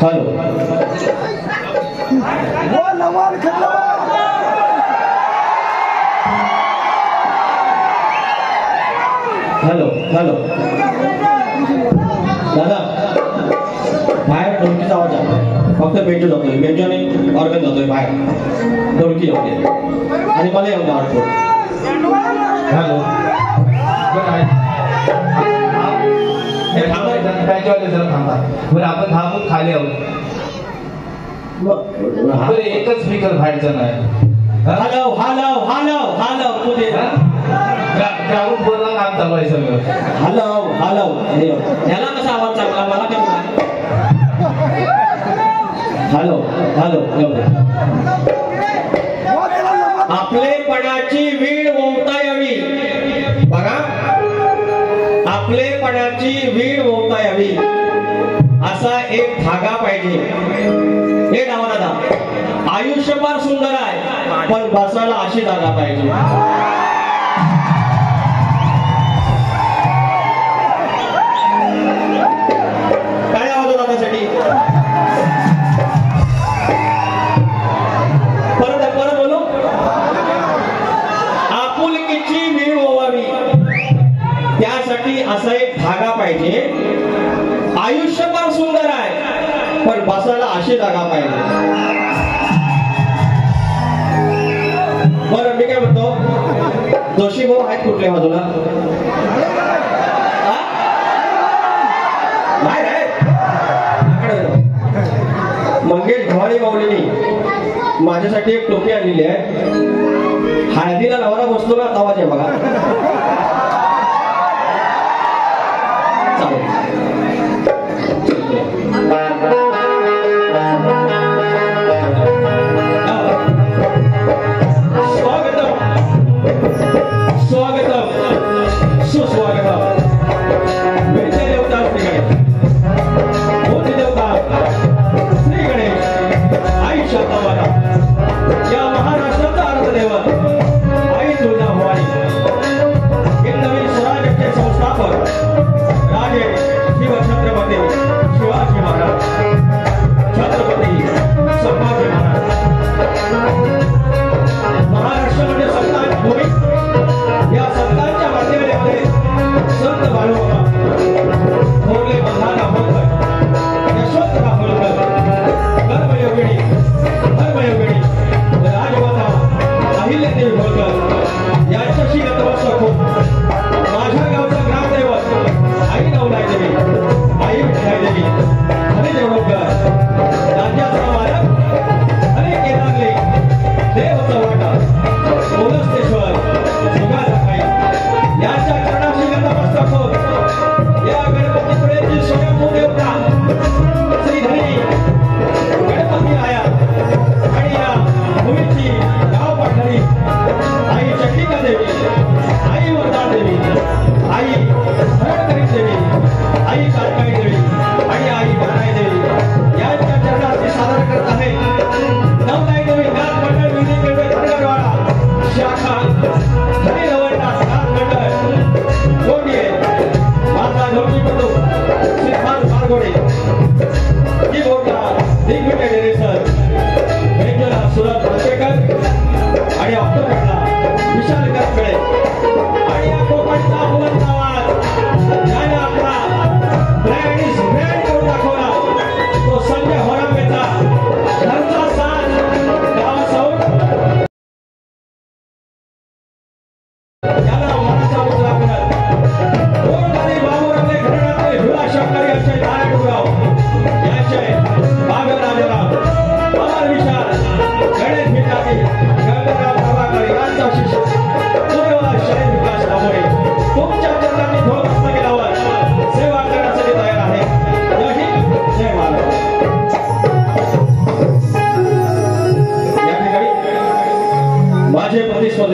Hello hello hello दादा बाहेर ढोलकीचा आवाज आहे फक्त बेंजो जातोय बेंजो आणि ऑर्गन जातोय बाहेर ढोलकी जाते आणि मला येऊन वाटतो हॅलो थांबा बरं आपण थांबून खाली आहोत बरं एकच स्पीकर बाहेरचा नाही हॅलो हॅलो हॅलो हॅलो तुझे ग्राउंड बोलला काम चालू आहे सगळं हॅलो हॅलो याला कसा आवाज चांगला मला काय हॅलो हॅलो आपलेपणाची वीण ओवता यावी बघा आपलेपणाची वीण ओवता यावी असा एक धागा पाहिजे हे नाव दादा आयुष्य फार सुंदर आहे पण बसायला अशी जागा पाहिजे काय आवाज होता त्यासाठी परत बोलू आपुलकीची वीण ओवावी त्यासाठी असा एक धागा पाहिजे आयुष्य फार सुंदर आहे पण बसायला अशी जागा पाहिजे बरं मी काय म्हणतो जोशी भाऊ आहेत कुठल्या बाजूला मंगेश घवाळी माऊलीनी माझ्यासाठी एक टोपी आणलेली आहे हळदीला नवरा बसतो ना आवाज आहे बघा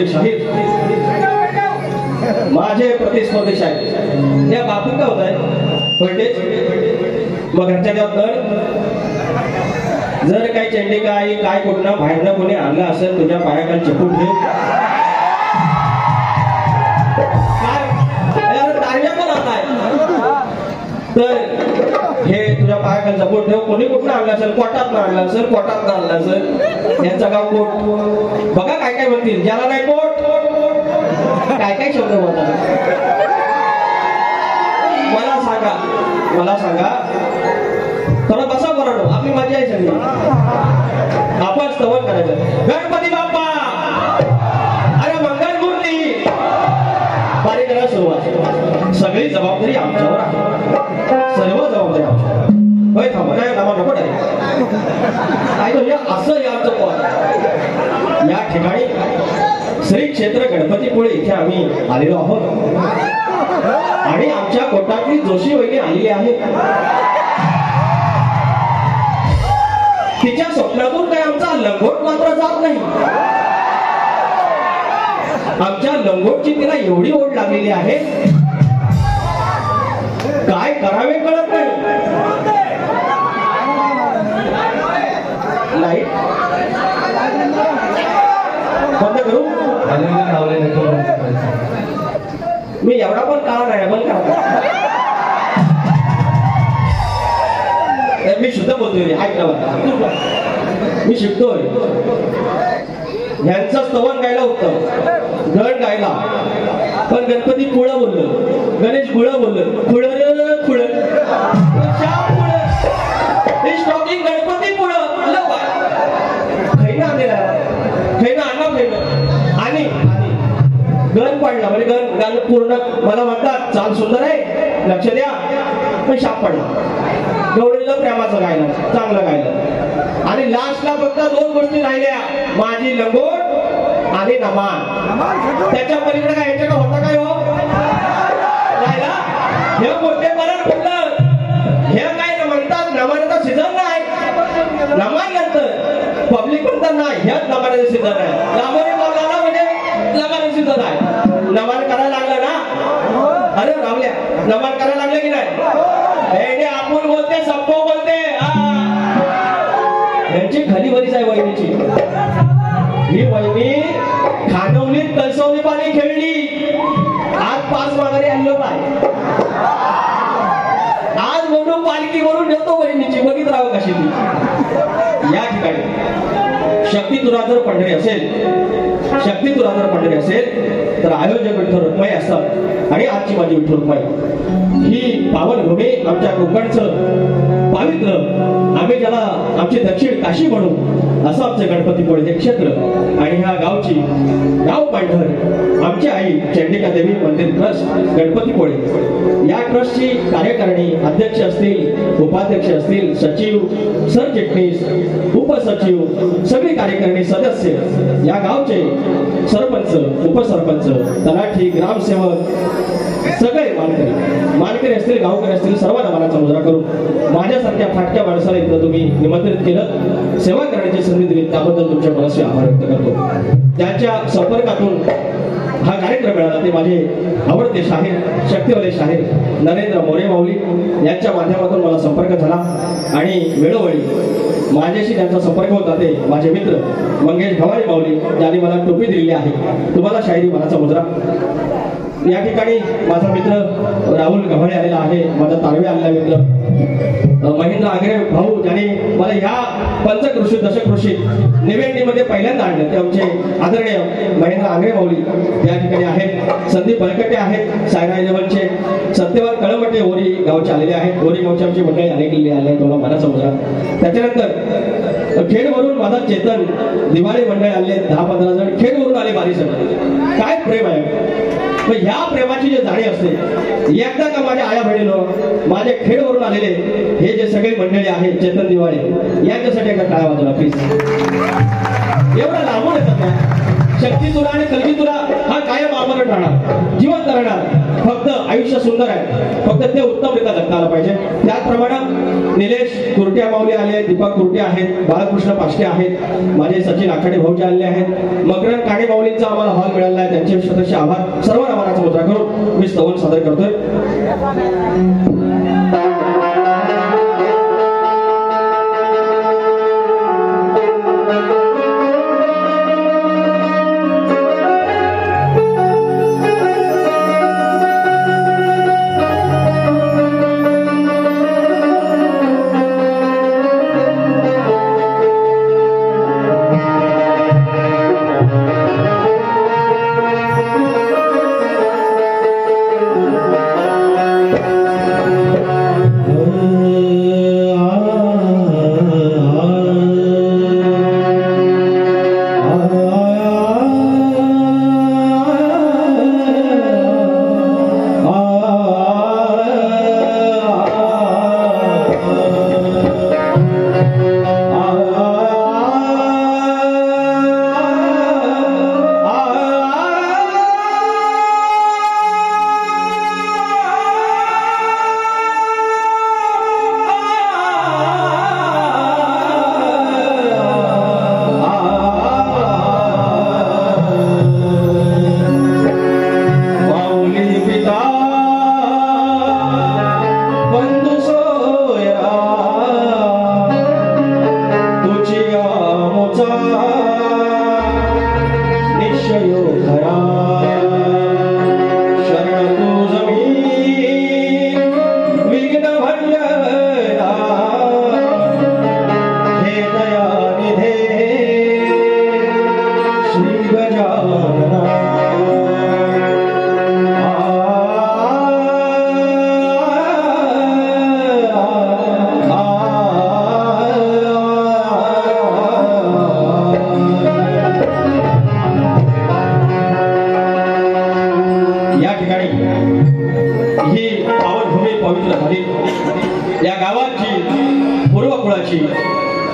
चालेल माझे प्रतिस्पर्धी शाहीर या बापू का होत आहे मग घरच्या जर काही चंडिका आई काय कुठं बाहेरनं कोणी आणलं असेल तुझ्या पायाखाली चिपून ठेव तारण्या पण आता आहे तर हे तुझ्या पायाखालचा कोट ठेव. कोणी कुठं आणला असेल, कोटात आणला असेल, कोटात आणला असेल. यांचा गाव कोट. बघा काय काय म्हणतील, ज्याला नाही कोट काय काय शब्द बोलतात. मला सांगा थोडं बसा बरोबर, आपली मजा आहे सगळी. आपण स्तवन करायचं. गणपती बाप्पा, अरे मंगल मूर्ती. बारीक करायला सुरुवात. सगळी जबाबदारी आमच्यावर आहे, सर्व जबाबदारी आमच्यावर. होय थांबा, नाही नामा नको नाही असं याचं पद. या ठिकाणी श्री क्षेत्र गणपतीपुळे इथे आम्ही आलेलो आहोत आणि आमच्या कोटातली जोशी वहिनी आलेली आहे. तिच्या स्वप्नातून काय आमचा लंगोट मात्र जात नाही. आमच्या लंगोटची तिला एवढी ओढ लागलेली आहे, काय करावे कळत नाही. बंद करू मी एवढा पण काळा नाही, बंद करा. मी शुद्ध बोलतोय, ऐकलं मी शिकतोय. यांचं स्तवन गायला उत्तम, गण गायला, पण गणपती पुळं बोललं, गणेश गुळं बोललं. खुळं खुळं स्टॉकिंग गणपती पुळं खैना आणलेला, खैना आणला खैना आणि गण पडला. म्हणजे गण पूर्ण मला म्हणतात चाल सुंदर आहे, लक्ष द्या, पण शाप पडला. गवळीला प्रेमाचं गायलं, चांगलं गायलं. आणि लास्टला फक्त दोन गोष्टी राहिल्या, माझी लंगोट आणि नमान. त्याच्या पलीकडे काय याच्याकडे होता काय हो राहिला. हे मोठे बरं बोललं, हे काय म्हणतात नमानाचा सीझन नाही. नमान नंतर पब्लिक म्हणतात ना, ह्याच नमानाचे सीझन आहे. लांबोरी बोलला म्हणजे नमानाचे सीझन आहे. नमान करायला लागलं ना, अरे रावल्या नमान करायला लागलं की नाही. आपण बोलते सबको बोलते. यांची खाली बरीच आहे वहिनीची. ही वहिनी खानवलीत कलसवली पाणी खेळली, आज 5 माघारी आणलो पाय. आज म्हणून पालखी वरून येतो वहिनीची, बघित राहावं कशी ती. या ठिकाणी शक्ती तुला जर पंढरी असेल, शक्ती तुला जर पंढरी असेल तर आयोजक विठ्ठल रुक्माई असतात. आणि आजची माझी विठ्ठल रुक्माई ही पावनभूमी, आमच्या कोकणचं पावित्र, आम्ही ज्याला आमची दक्षिण काशी म्हणू, असं आमचं गणपतीपुळे हे क्षेत्र. आणि ह्या गावची गाव पांढर आमची आई चंडिका देवी मंदिर ट्रस्ट गणपतीपुळे, या ट्रस्टची कार्यकारिणी अध्यक्ष असतील, उपाध्यक्ष असतील, सचिव, सरचिटणीस, उपसचिव, सगळी कार्यकारिणी सदस्य, या गावचे सरपंच, उपसरपंच, तलाठी, ग्रामसेवक, सगळे मानकरी असतील, गावकरी असतील, सर्वांना मनाचा मुजरा करून माझ्यासारख्या फाटक्या माणसाला इथं तुम्ही निमंत्रित केलं, सेवा करण्याची संधी दिली, त्याबद्दल तुमच्या मनस्वी आभार व्यक्त करतो. त्यांच्या संपर्कातून हा कार्यक्रम मिळाला ते माझे आवडते शाहीर, शक्तिवाले शाहीर नरेंद्र मोरे माऊली यांच्या माध्यमातून मला संपर्क झाला. आणि वेळोवेळी माझ्याशी त्यांचा संपर्क होता ते माझे मित्र मंगेश भवानी माऊली, ज्यांनी मला टोपी दिलेली आहे, तुम्हाला शाहिरी मनाचा मुजरा. या ठिकाणी माझा मित्र राहुल गव्हाळे आलेला आहे, माझा तारवे आलेला मित्र महेंद्र आगरे भाऊ, ज्यांनी मला ह्या पंचकृषी दशकृषी निवेदनीमध्ये पहिल्यांदा आणलं, ते आमचे आदरणीय महेंद्र आगरे माऊली या ठिकाणी आहेत. संदीप बलकटे आहेत सायरा इलेव्हनचे, सत्यवान कळमटे ओरी गावचे आलेले आहेत. ओरी गावचे आमची मंडळी अनेक आले, तुम्हाला मनाचा मुजरा. त्याच्यानंतर खेडवरून माझा चेतन दिवाळी मंडळ आले 10-15 जण खेडवरून आले बारीसर. काय प्रेम आहे. ह्या प्रेमाची जे जाणीव असते, एकदा का माझ्या आया बहिणीनो, माझे खेडवरून आलेले हे जे सगळे मंडळी आहेत चेतन दिवाळे, यांच्यासाठी एका टाळ्या वाजवा प्लीज. एवढा लांबून येतात ना. शक्ती तुला आणि कलगी तुला हा कायम आमरण राहणार, जिवंत राहणार. फक्त आयुष्य सुंदर आहे, फक्त ते उत्तमरित्या जगता आलं पाहिजे. त्याचप्रमाणे निलेश कुर्ट्या माऊली आले, दीपक कुर्टे आहेत, बाळकृष्ण पाष्टे आहेत, माझे सचिन आखाडे भाऊजी आलेले आहेत, मकरन काणे माऊलींचा आम्हाला हॉल मिळाला आहे, त्यांचे सदस्य आभार. सर्वांना मनाचा मुजरा करून मी स्तवन सादर करतोय.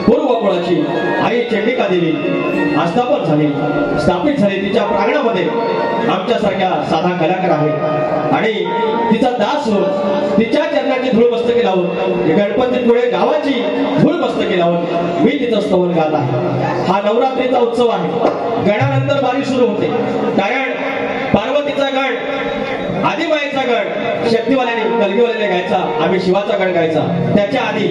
पूर्वकुळाची आई चंडिका देवी स्थापित झाली तिच्या प्रांगणामध्ये आमच्यासारख्या साधा कलाकार आहेत आणि तिचा दास होऊन तिच्या चरणाची धूळ मस्तकी लावून गणपतीपुळे गावाची धूळ मस्तकी लावून मी तिचं स्तवन गात आहे. हा नवरात्रीचा उत्सव आहे. गणानंतर बारी सुरू होते. कारण पार्वतीचा गण, आदिमायेचा गण शक्तिवाल्याने कलगीवाल्याने गायचा, आम्ही शिवाचा गण गायचा. त्याच्या आधी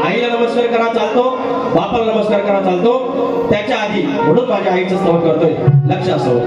आईला नमस्कार करा चालतो, बापाला नमस्कार करा चालतो. त्याच्या आधी म्हणून माझ्या आईचं स्तवन करतोय. लक्ष असो.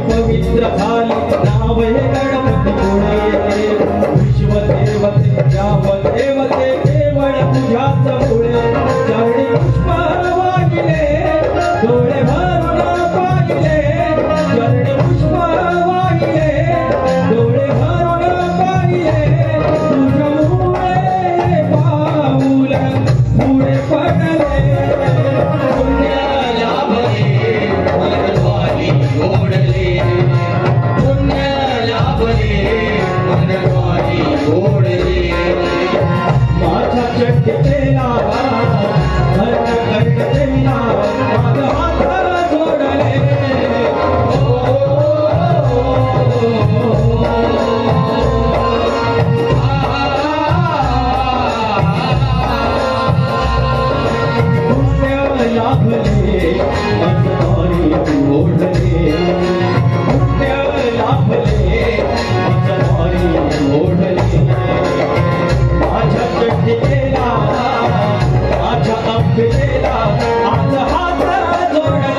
पवित्र झाली नाव हे गणपती पुढे चढतेला धर्म चढतेला माझा हात जोडले लाभले मजदारी ओढले लाभले मजदारी ओढले माझ्या चढलेला माझ्या अंबेला आज हात जोडले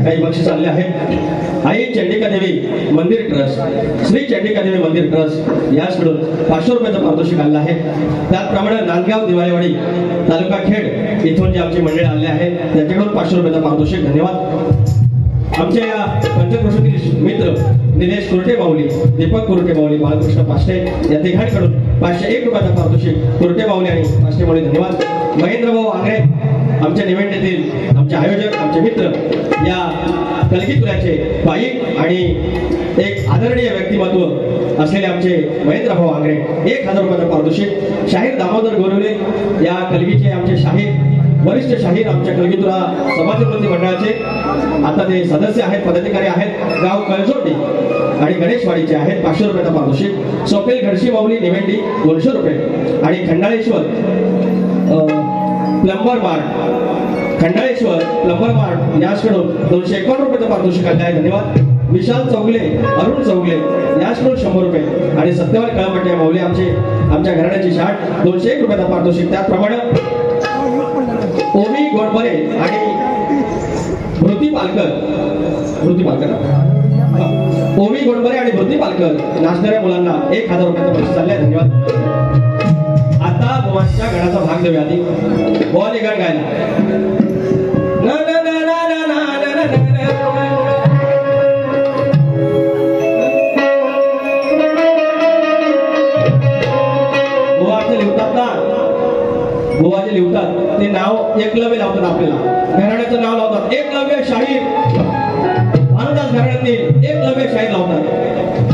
काही बक्षीस आले आहेत. आई चंडिका देवी मंदिर ट्रस्ट, श्री चंडिका देवी मंदिर ट्रस्ट याचकडून 500 रुपयाचं पारितोषिक आलं आहे. त्याचप्रमाणे नांदगाव दिवाळीवाडी तालुका खेड इथून जे आमची मंडळी आले आहेत त्याच्याकडून 500 रुपयाचं पारितोषिक. धन्यवाद. आमच्या या पंचक्रोशीतील मित्र निलेश कुरटे माऊली, दीपक कुरटे माऊली, बाळकृष्ण पाष्टे या तिघांकडून 501 रुपयाचं पारितोषिक. कुरटे माऊली आणि पाष्टे माऊली धन्यवाद. महेंद्र भाऊ आंगरे आमच्या निवडणुकीतील आमचे आयोजक, आमचे मित्र, या कलगीतुऱ्याचे पाईक आणि एक आदरणीय व्यक्तिमत्व असलेले आमचे महेंद्र भाऊ आंगरे 1000 रुपयाचं पारितोषिक. शाहीर दामोदर गोरवले या कलगीचे आमचे शाहीर, वरिष्ठ शाहीर आमच्या कलगीतुरा समाजोन्नती मंडळाचे आता ते सदस्य आहेत, पदाधिकारी आहेत, गाव कळजोटी आणि गणेशवाडीचे आहेत. 500 रुपयाचा पारितोषिक. स्वप्नील घडशी माऊली निवेंडी 200 रुपये आणि खंडाळेश्वर प्लंबर मार्ट, खंडाळेश्वर प्लंबर मार्ट याचकडून 251 रुपयाचं पारितोषिक आले आहे. धन्यवाद. विशाल चौगले, अरुण चौगले याचकडून 100 रुपये आणि सत्यवान कळंबटे माऊली आमच्या घराण्याची शाट 201 रुपयाचा पारितोषिक. त्याचप्रमाणे ओमी गोडबरे आणि भृती पालकर, ओमी गोडबरे आणि भृती पालकर नाचणाऱ्या मुलांना 1000 रुपयाचं बक्षीस चाललंय. धन्यवाद. आता बुवांच्या गाण्याचा भाग देऊया. आधी बुवाने गाणं गायला. बुवा जे लिहतात ते नाव एकलव्य लावतात, आपल्याला घराण्याचं नाव लावतात. एकलव्य शाहीर, भानुदास घराण्यातील एकलव्य शाहीर लावतात.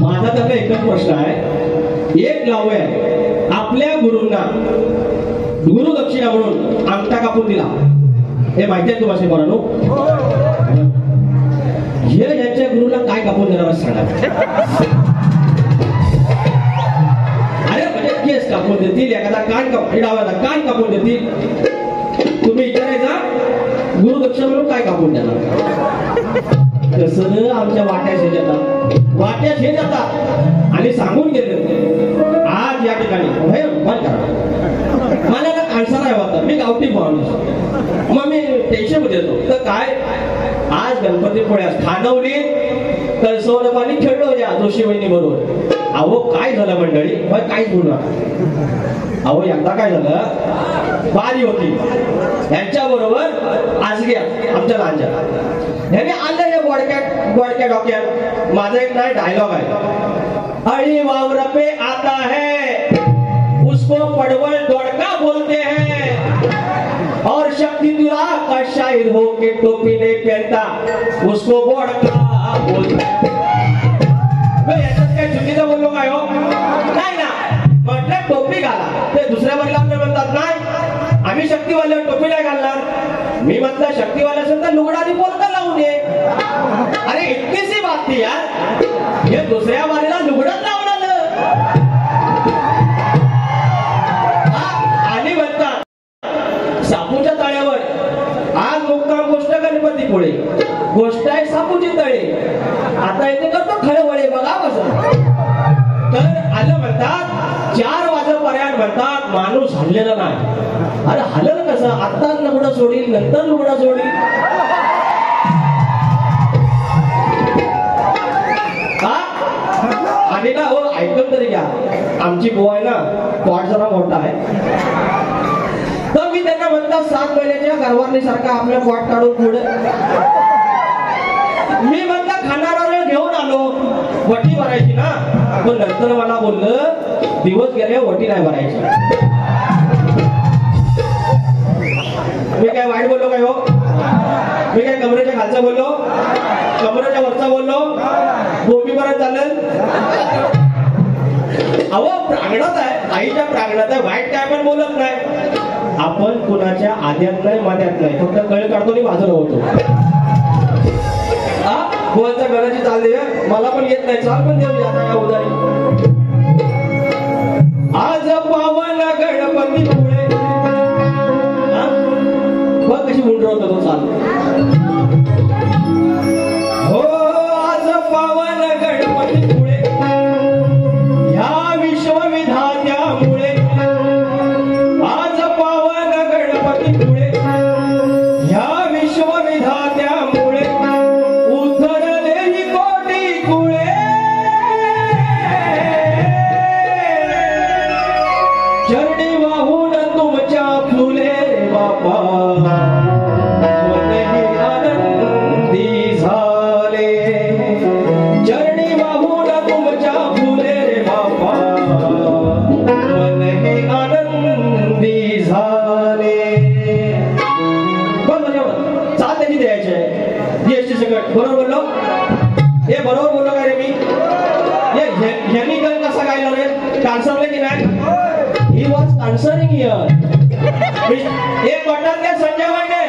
प्रश्न आहे. एक लावूया आपल्या गुरूंना गुरुदक्षिणा म्हणून अंगठा कापून दिला, हे माहिती आहे तुम्हाला पोरांनो? हे यांच्या गुरुला काय कापून देणार सांगा. अरे म्हणजे केस कापून देतील, एखादा कान डावाला कान कापून देतील. तुम्ही विचारायचा गुरुदक्षिणा म्हणून काय कापून देणार? तसं आमच्या वाट्यात हे जातात आणि सांगून गेले आज या ठिकाणी बंद करा. मला ना कांसार आहे होता, मी गावठी माणूस, मग मी टेन्शन मध्ये येतो. तर काय आज गणपतीपुळ्यात खानवली कळसवलं पाणी खेळलो या जोशी वहिनी बरोबर. अहो काय झालं मंडळी, मग काहीच बोलणार. अहो एकदा काय झालं, बारी होती यांच्या बरोबर आजग्या आमच्या लहानच्या ह्याने आलं हे गोडक्या डोक्यात. माझा एक नाही डायलॉग आहे, अळी वावर पे आता है उसको पडवल दोड़का बोलते हैं और शक्ति दुरा का शायर हो के टोपी नहीं पहनता उसको बोड़का बोलते हैं. याच्यात काय चुकीचं बोललो काय हो? नाही ना, म्हटलं टोपी घाला. ते दुसऱ्या वर्गाला आपले म्हणतात नाही आम्ही शक्तीवाले टोपी नाही घालणार. मी म्हटलं शक्तीवाले असेल तर लुगडानी बोलका लावून ये. अरे इतकी सी बात थी यार, हे दुसऱ्या वारीला लुगडच लावून आलं. आणि म्हणतात सापूच्या तळ्यावर आज मुक्काम गोष्ट गणपतीपुळे, गोष्ट आहे सापूची तळे. आता इथे करतो खळवळे बघा कसं. तर आलं म्हणतात 4 वाजेपर्यंत म्हणतात माणूस हल्लेला नाही. अरे हलल कसं, आत्ताच लुगडं सोडील नंतर लुगडं सोडील. आणि ना हो ऐकून तरी घ्या, आमची बुवा आहे ना पॉट जरा मोठा आहे. तर मी त्यांना म्हणतात 7 महिन्याच्या कारवारणी सारखा आपल्या पॉट काढून पुढे मी म्हणता खाणारा घेऊन आलो, वटी भरायची ना. पण नंतर मला बोललं दिवस गेले वटी नाही भरायची. मी काय वाईट बोललो काय हो? मी काय कमरेच्या खालचा बोललो, कमरेच्या वरचा बोललो, भूमीपर्यंत चालेल. अहो प्रांगणात आहे, आईच्या प्रांगणात आहे, वाईट काय पण बोलत नाही. आपण कुणाच्या आद्यात नाही माद्यात नाही, फक्त कळ काढतो आणि बाजूला होतो. बोलच्या गणाची चाल देऊया, मला पण येत नाही, चाल पण देऊया आता या उदारी. आज पावन गणपती पुळे बघ कशी मुंडरवतो तो चाल. हो आज पावन गणपती पुळे ह्या विश्वविधात्यामुळे, आज पावन गणपती पुळे ह्या विश्वविधात्यामुळे उतरलेली कोटी कुळे. चरणी वाहून तुमच्या फुले रे बापा मनही आनंदी झाले. चरणी वाहून तुमच्या फुले रे बापा मनही आनंदी झाले. बरोबर चाल त्याची द्यायची आहे जीएसटी सकट. बरोबर बोललो? हे बरोबर बोललो का रे मी? ह्यानी गण कसा गायला रे? कान्सरले की नाही? He was concerning here. एक बटन द्या संजय वांडे.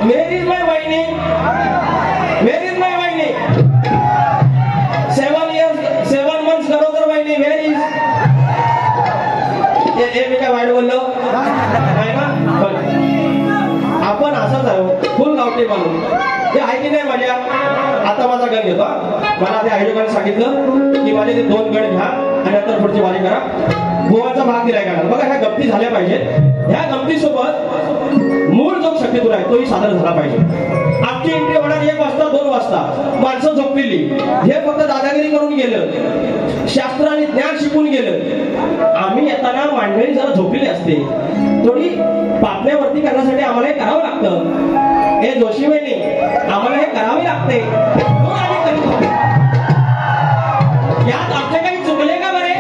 Where is my वहिनी? Where is my वहिनी? 7 months गरोदर वहिनी where is? हे मी काय वाईट बोललो नाही ना? आपण असंच आहे फुल गावठी माणूस. हे आहे की नाही माझ्या? आता माझा गण घेतो. मला त्या आयोजकांनी सांगितलं की माझे ते 2 गण घ्या आणि नंतर पुढची वारी करा. गोवाचा भाग दिलाय करणार. बघा ह्या गमती झाल्या पाहिजेत. ह्या गमतीसोबत मूळ जो शक्यतूर आहे तोही सादर झाला पाहिजे. आमची एंट्री होणार 1 वाजता 2 वाजता. माणसं झोपलेली, हे फक्त दादागिरी करून गेलं, शास्त्र आणि ज्ञान शिकून गेलं. आम्ही येताना मांडळी जरा झोपलेली असते, थोडी पापण्यावरती करण्यासाठी आम्हाला हे करावं लागतं. हे जोशी वहिनी आम्हाला हे करावे लागते. यात आपले काही चुकले का बरे?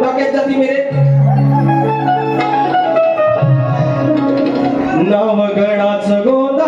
डोक्यात जाती मेरे. नवगणाच गोंधळ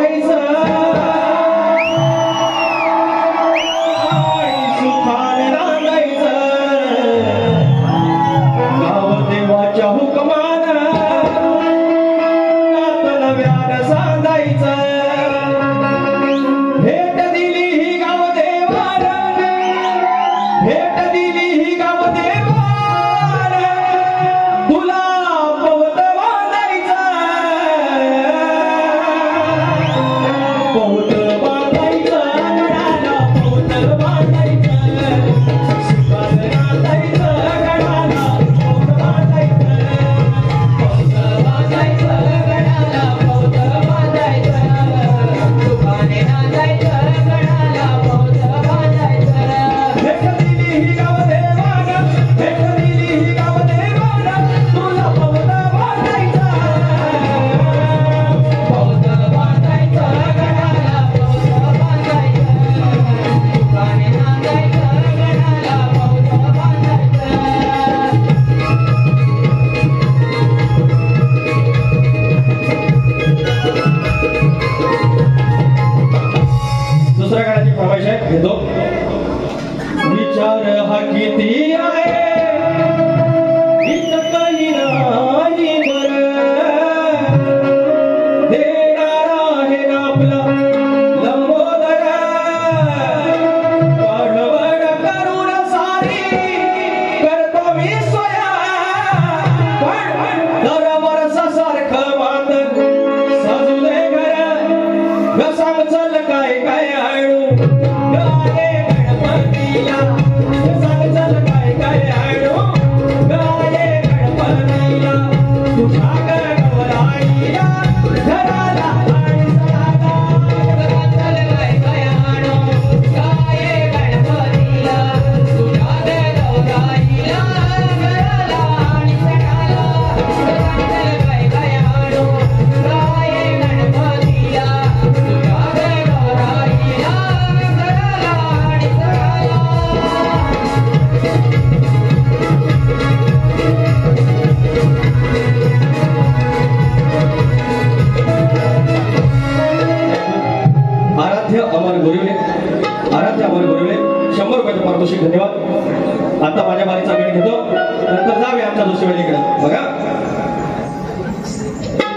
मनोशिक धन्यवाद. आता माझ्या बारीचा वेळ घेतो, नंतर जाऊया आमच्या जोशीवाडीकडे. बघा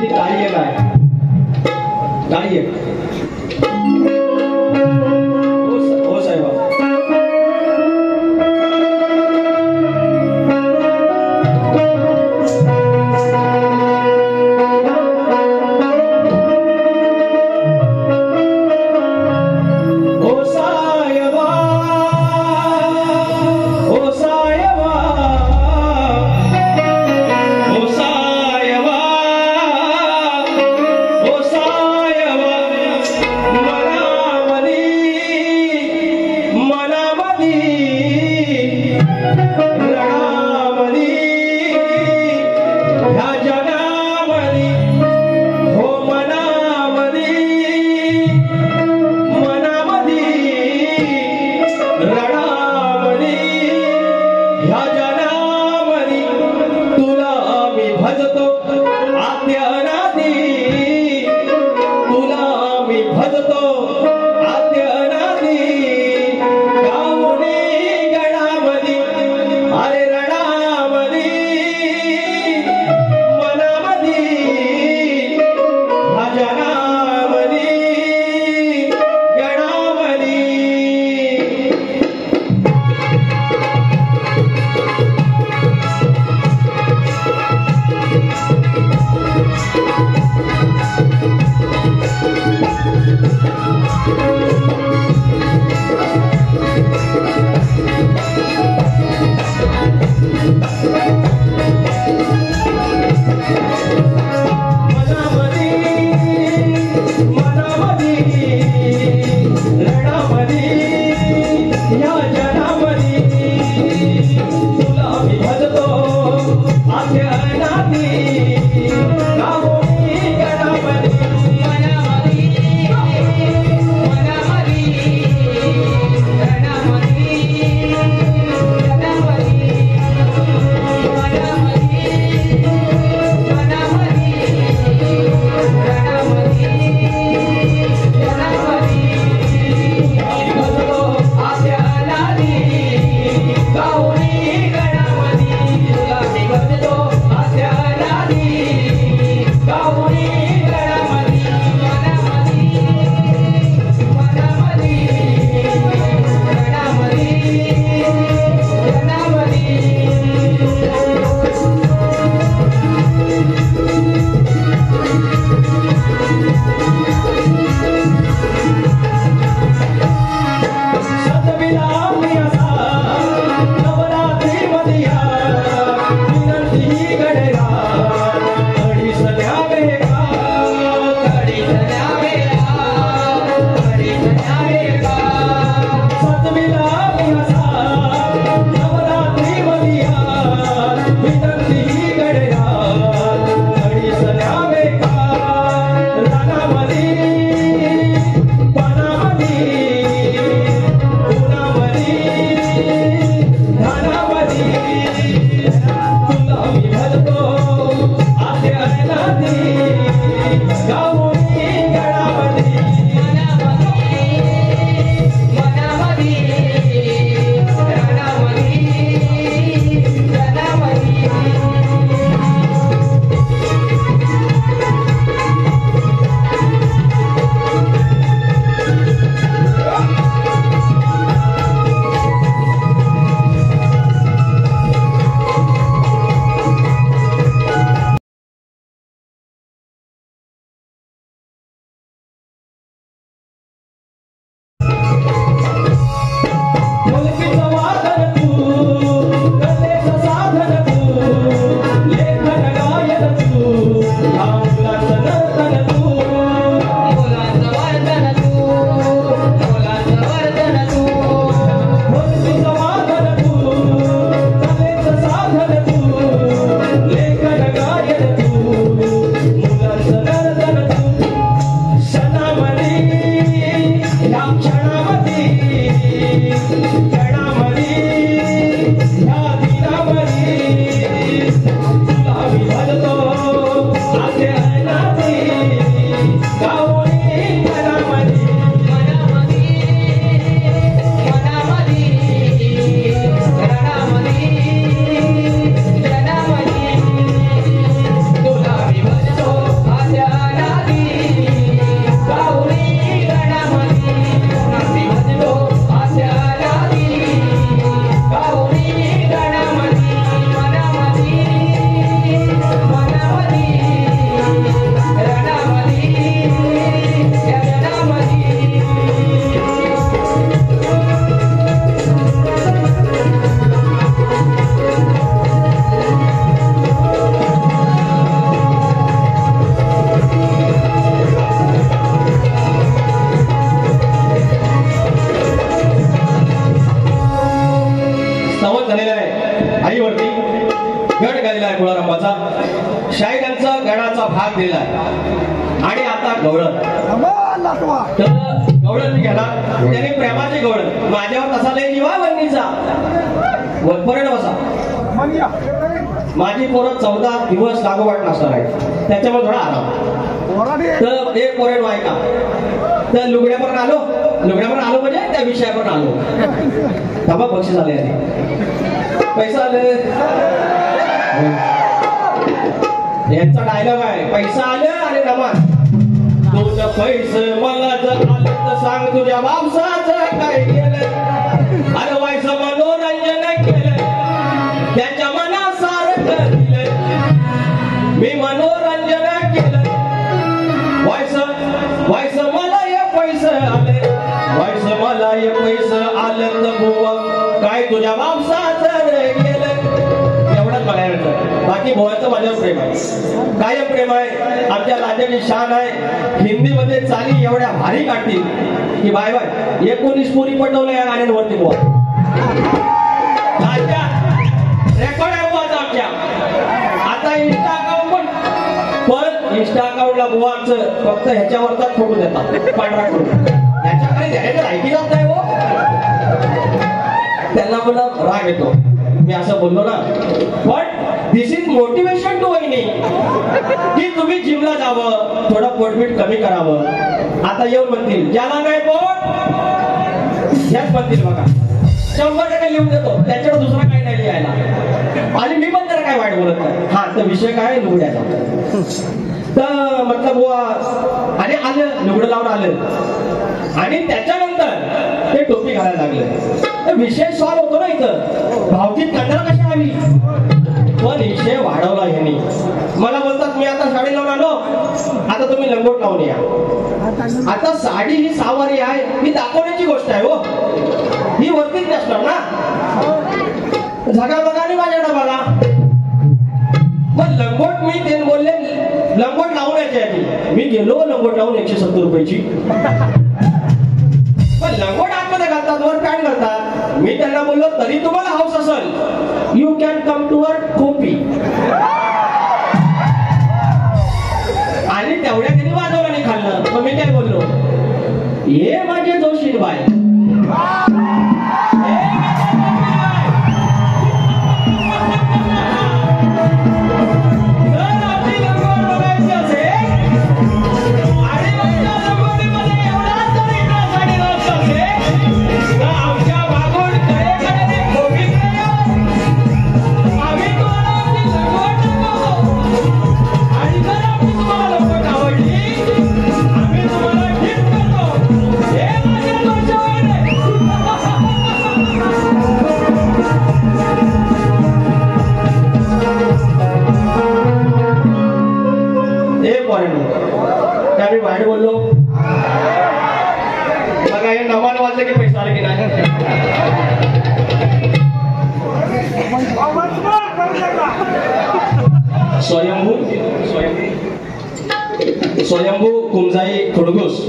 ती काळी आहे, काय काळी आहे. हो साहेब. भाग दिलाय आणि आता गवळण तर गवळण घ्याला त्याने प्रेमाचे गवळण माझ्यावर कसा लय जीवा वहिनीचा वरपर्यंत बसा माझी पोरं 14 दिवस लागोपाठ नसणार आहे त्याच्यामुळे थोडा आराम तर एक पोरेड ऐका तर लुगड्यापर्यंत आलो म्हणजे त्या विषयापर्यंत आलो थांबा बक्षीस आले पैसा आले यांचा डायलॉग आहे पैसा आलं आणि नमन तुझं पैसे मला जर आलं तर सांग तुझ्या बापसाचं काय केलं अरे व्हायचं मनोरंजन केलं त्याच्या मनासारखं दिलं मी मनोरंजन केलं व्हायचं मला हे पैसे आले व्हायचं मला हे पैसे आलं तर बुवा काय तुझ्या बापसाचं केलं एवढंच मला यायचं बाकी बोलायचं माझ्यावर प्रेम आहे काय प्रेम आहे आमच्या राज्याची शान आहे हिंदीमध्ये चाली एवढ्या भारी काढतील की बाय 19 पुरी पटवलं या गाण्यांवरती बुवा रेकॉर्ड आहे बुवा आमच्या आता इंस्टा अकाउंट पण इंस्टा अकाउंटला बुवा आमचं फक्त ह्याच्यावरचा फोटो देतात पांढरा करून ह्याच्याकडे द्यायचं ऐकी जात नाही हो त्यांना मला राग येतो मी असं बोललो ना पण दिस इज मोटिवेशन टू वहिनी की तुम्ही जिमला जावं थोडं पोटपीठ कमी करावं आता येऊन म्हणतील ज्याला नाही पोट ह्याच म्हणतील बघा 100% लिहून देतो त्याच्यावर दुसरा काही नाही लिहायला आणि मी पण त्याला काय वाईट बोलत नाही हा तर विषय काय लुगड्याचा तर म्हटलं बुवा आणि आलं लुगडं लावून आलं आणि त्याच्यानंतर ते टोपी घालायला लागले विषय सॉल्व होतो ना इथं भावकीत कंटाळा कशा आली पण विषय वाढवला यांनी मला बोलतात मी आता साडी लावून आलो आता तुम्ही लंगोट लावून या आता साडी ही सावारी आहे ही दाखवण्याची गोष्ट आहे हो ही वरतीच नसणार ना झगा बघा आणि माझ्याकडे बघा मग लंगोट मी ते बोलले लंगोट लावून यायची आधी मी गेलो लंगोट लावून 170 रुपयाची पण लंगोट आतमध्ये घालतात वर पॅन्ट घालतात मी त्यांना बोललो तरी तुम्हाला हाऊस असेल यू कॅन कम टू वर कॉपी आणि तेवढ्या त्यांनी वाजवलं आणि खाल्लं मग मी काय बोललो हे माझे जोशील बाय त्यावेळी वाईट बोललो बघा हे नमान वाजलं की पैसा आले की नाही स्वयंभू कुमजाई फुडगुस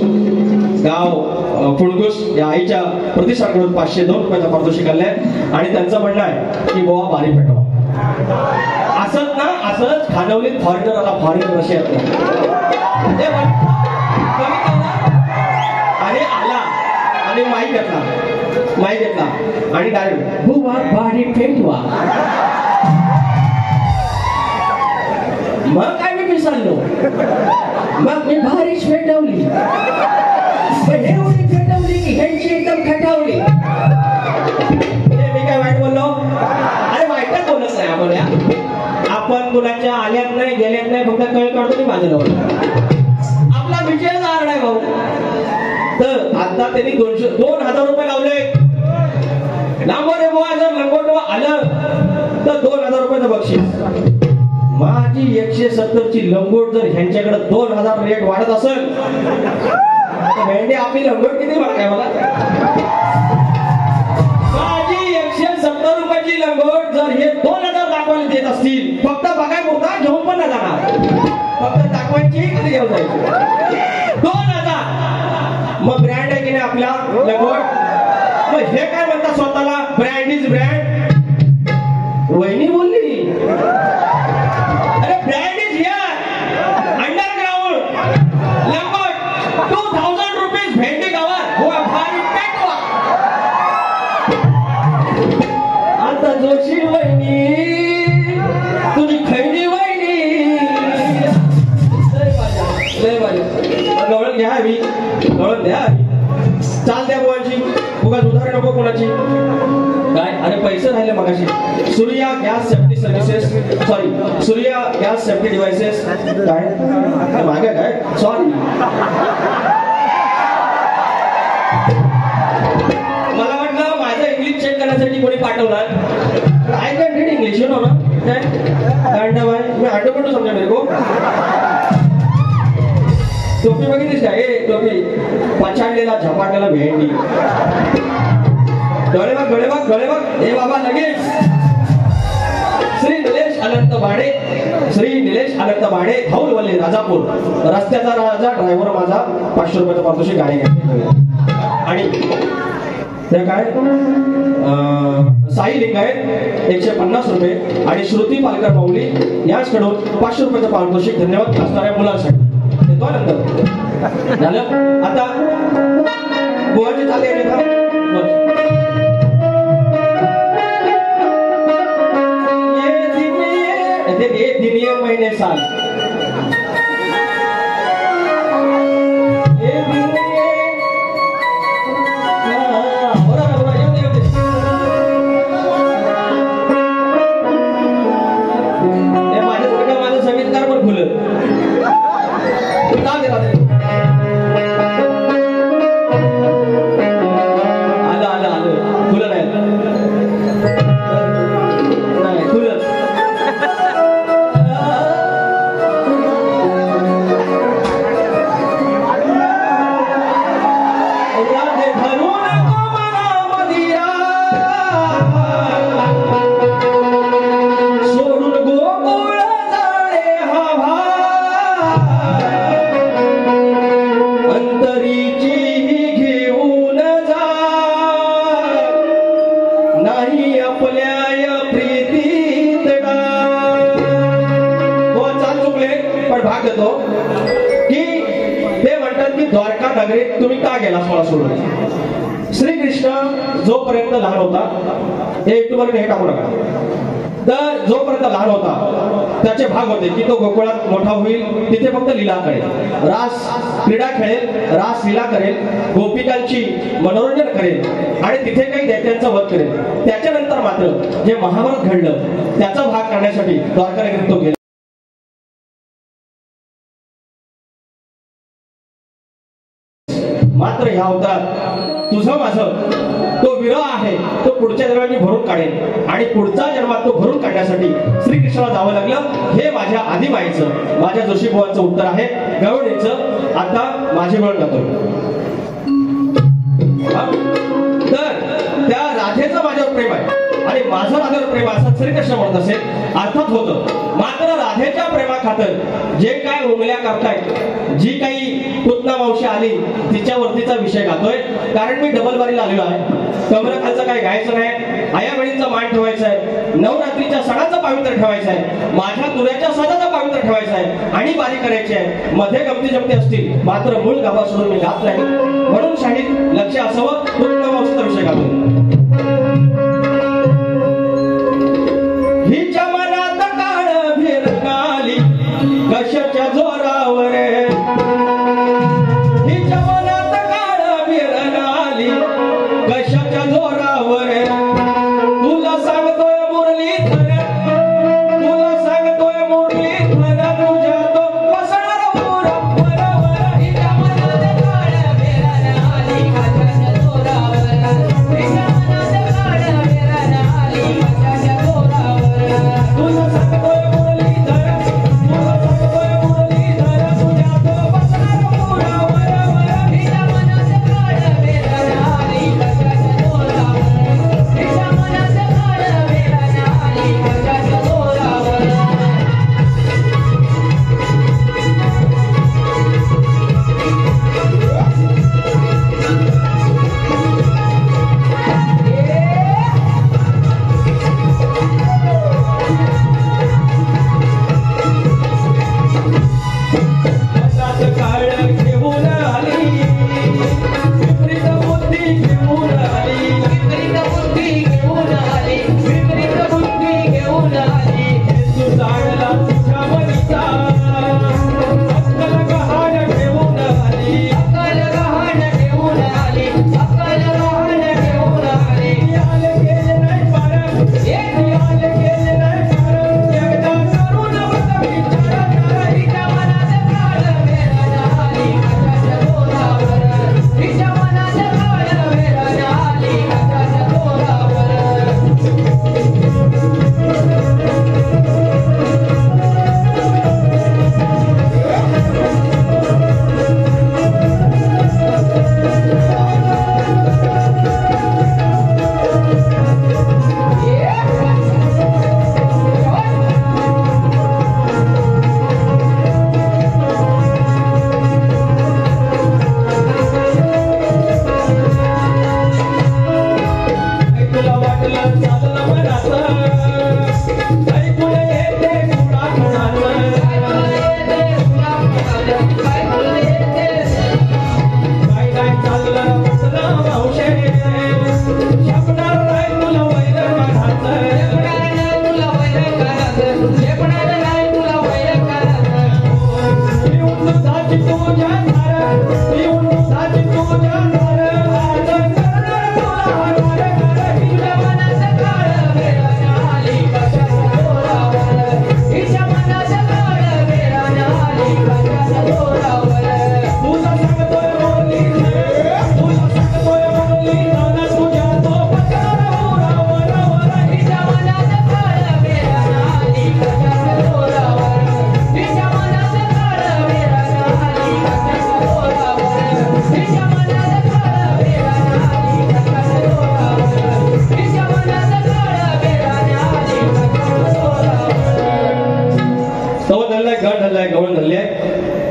गाव फुडगुस या आईच्या प्रतिष्ठानकडून 502 रुपयाचा पारितोषिक आलंय आणि त्यांचं म्हणणं आहे की बोवा बारी पेटवा असंच ना असंच खानवलीत फॉरेनरला फॉरेनर रशी आणि आला आणि माईक घेतला आणि डायरेक्ट बुवा बारी पेटवा मग काय मी पिसाळलो मग मी भारीच पेटवली एवढी पेटवली की ह्यांची एकदम खटावली मी काय वाईट बोललो अरे वाईटच बोलत नाही आपण या आपण कुणाच्या आल्यात नाही गेल्यात नाही फक्त कळ काढतो नाही माझ्याजवळ आपला विजय आरड आहे भाऊ तर आता त्यांनी 2000 रुपये लावले लांबरे बुवा जर लंगोट आलं तर 2000 रुपयाचं बक्षीस माझी 170 ची लंगोट जर ह्यांच्याकडे 2000 रेट वाढत असेल तर भेंडी आपली लंगोट किती मागाय मला माझी 170 रुपयाची लंगोट जर हे 2000 दाखवायला देत असतील फक्त बघाय मोठा घेऊन पण नाही जाणार फक्त दाखवायची किती घेऊन जायची 2000 मग ब्रँड आहे की नाही आपला लंगोट मग हे काय म्हणतात स्वतःला ब्रँड इज ब्रँड वहिनी बोलली अरे ब्रँड इज हिअर कोणाची काय? अरे पैसे राहिले मगाशी. Surya gas safety services, sorry Surya gas safety devices. काय मागे काय? सॉरी, मला वाटलं माझं इंग्लिश चेक करण्यासाठी कोणी पाठवणार. I can read English, you know ना. काय मी आटोपटो समजा मेरे को. टोपी बघितलीस का? ए टोपी पछाडलेला झपाटलेला भेंडी. डोळे बघ, डोळे बघ, डोळे बघ. हे बाबा लगेच. श्री निलेश अनंत भाडे, श्री निलेश अनंत भाडे, धौलवल्ली राजापूर. रस्त्याचा राजा, ड्रायव्हर माझा. 500 रुपयाचा पारितोषिक गाडी घ्यायची. आणि त्या काय साई लिंगायत 150 रुपये आणि श्रुती पालकर माऊली याचकडून 500 रुपयाचं पारितोषिक. धन्यवाद असणाऱ्या मुलांसाठी देतो. नंतर झालं. आता गोवाचे चालले ये महीने साल माझं संगीतकार पण खुलं तुम्ही का गेला मला सोडून. श्रीकृष्ण जोपर्यंत लहान होता, हे युट्यूबवर हे टाकू नका, तर जोपर्यंत लहान होता त्याचे भाग होते की तो गोकुळात मोठा होईल, तिथे फक्त लीला करेल, रास क्रीडा खेळेल, रास लीला करेल, गोपिकांची मनोरंजन करेल आणि तिथे काही दैत्यांचा वध करेल. त्याच्यानंतर मात्र जे महाभारत घडलं त्याचा भाग करण्यासाठी द्वारकानगरीत तो गेला. मात्र ह्या अवतारात तुझं माझं तो विरह आहे, तो पुढच्या जन्मात मी भरून काढेन आणि पुढचा जन्मात तो भरून काढण्यासाठी श्रीकृष्णाला जावं लागलं. हे माझ्या आदिमाईचं, माझ्या जोशीबुवांचं उत्तर आहे. गवळीचं आता माझे वळण जातो. तर त्या राधेचं माझ्यावर प्रेम आहे आणि माझं राधेवर प्रेम असं श्रीकृष्ण म्हणत असेल, अर्थात होतं. मात्र राधेच्या प्रेमाखातर जे काय उंगल्या करतायत, जी काही पुतना मावशी आली तिच्यावरतीचा विषय गातोय. कारण मी डबल बारीला आलेलो आहे. कमरखालचं काय गायचं नाही, आया बहिणीचा मान ठेवायचा आहे, नवरात्रीच्या सणाचं पावित्र्य ठेवायचं आहे, माझ्या तुऱ्याच्या सणाचं पावित्र्य ठेवायचं आहे आणि बारी करायची आहे. मध्ये गमती जमती असतील, मात्र मूळ गाभा सोडून मी गात नाही. म्हणून शाहीर लक्ष असावं, पुतना मावशीचा विषय गातोय. हिच्या मनात काळ फिरकाली कशाच्या जोरावर, हिच्या मनात काळ फिरकाली कशाच्या जोरावर. तुला सांगतोय मुरलीधर, तुला सांगतोय मुरलीधर, तुझ्या तो वसणार बरोबर. हिच्या मनात काळ फिरकाली कशाच्या जोरावर, हिच्या मनात काळ फिरकाली कशाच्या जोरावर. तुला सांगतोय मुरलीधर, तुला सांगतोय मुरलीधर.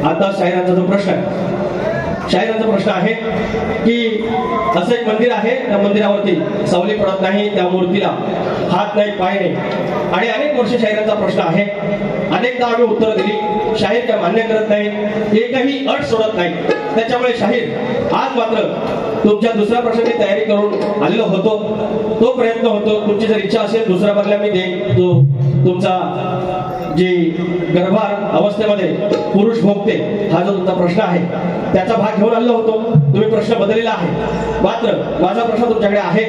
आता शाहिरांचा जो प्रश्न आहे, शाहिरांचा प्रश्न आहे की असं एक मंदिर आहे, त्या मंदिरावरती सावली पडत नाही, त्या मूर्तीला हात नाही, पाय नाही, आणि अनेक वर्ष शाहिरांचा प्रश्न आहे. अनेकदा आम्ही उत्तर दिली, शाहीर काय मान्य करत नाही, एकही अट सोडत नाही. त्याच्यामुळे शाहीर आज मात्र तुमच्या दुसऱ्या प्रश्नाची तयारी करून आलेलो होतो. तो प्रयत्न होतो, तुमची जर इच्छा असेल दुसऱ्या बदल्या मी देईन. तो तुमचा जी गर्भार अवस्थेमध्ये पुरुष भोगते हा जो तुमचा प्रश्न आहे त्याचा भाग घेऊन आलेलो होतो. तुम्ही प्रश्न बदललेला आहे. मात्र माझा प्रश्न तुमच्याकडे आहे,